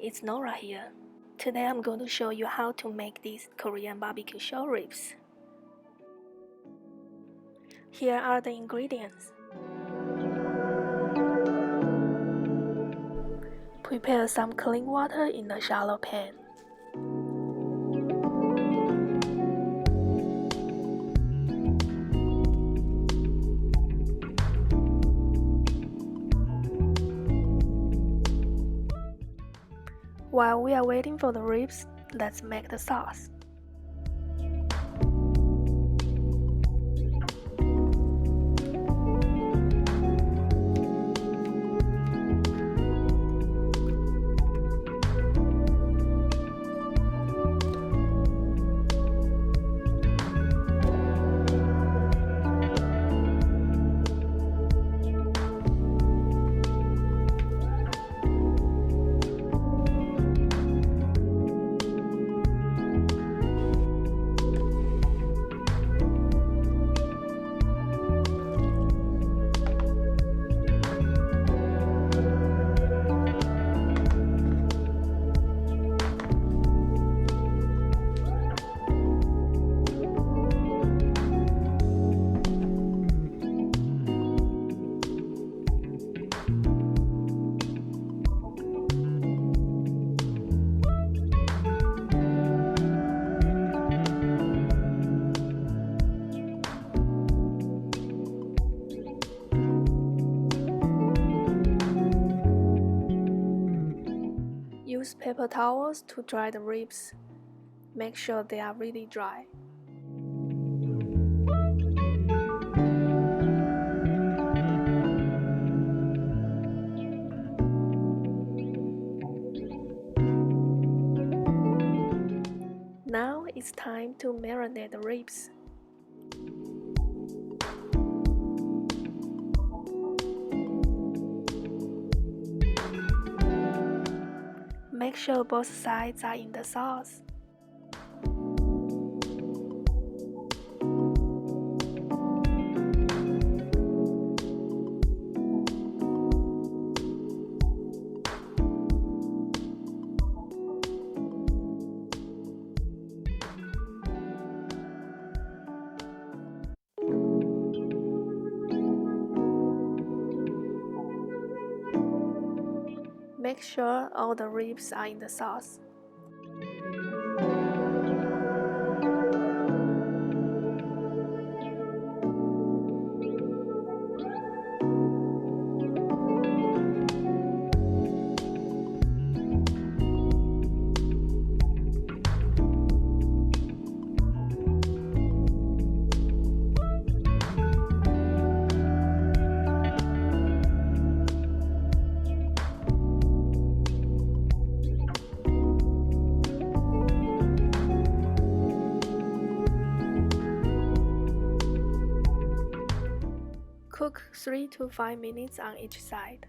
it's Nora here. Today I'm going to show you how to make these Korean BBQ Short Ribs. Here are the ingredients. Prepare some clean water in a shallow pan. While we are waiting for the ribs, let's make the sauce. Use paper towels to dry the ribs. Make sure they are really dry. Now it's time to marinate the ribs. Make sure both sides are in the sauce. Make sure all the ribs are in the sauce. Cook 3 to 5 minutes on each side.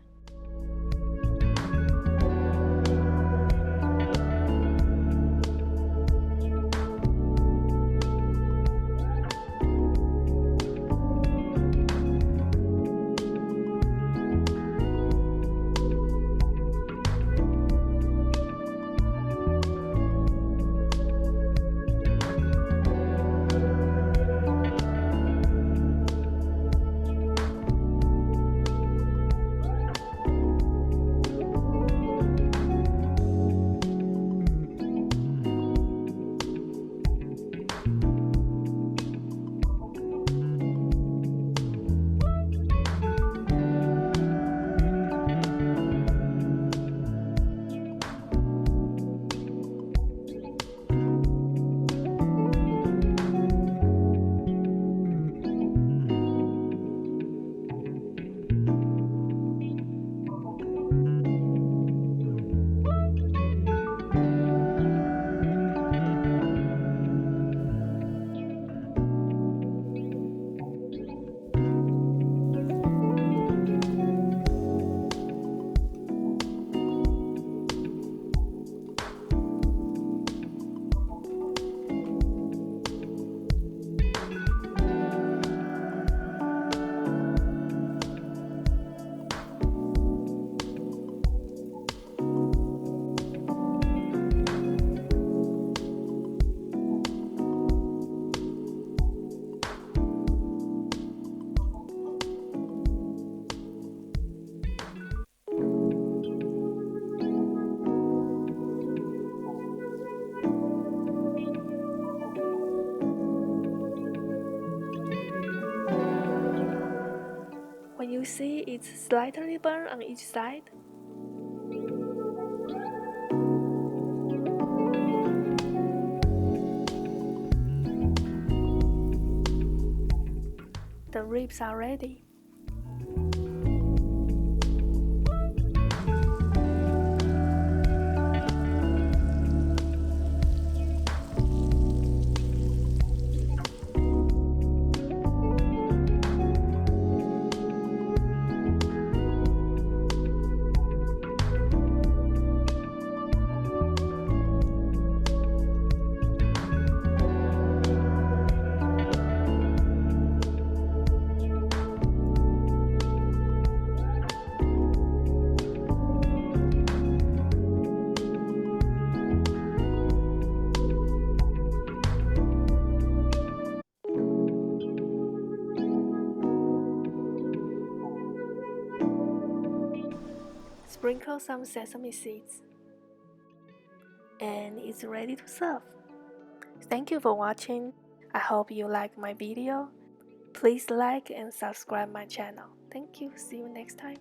it's slightly burnt on each side. The ribs are ready. Sprinkle some sesame seeds, and it's ready to serve. Thank you for watching. I hope you like my video. Please like and subscribe my channel. Thank you. See you next time.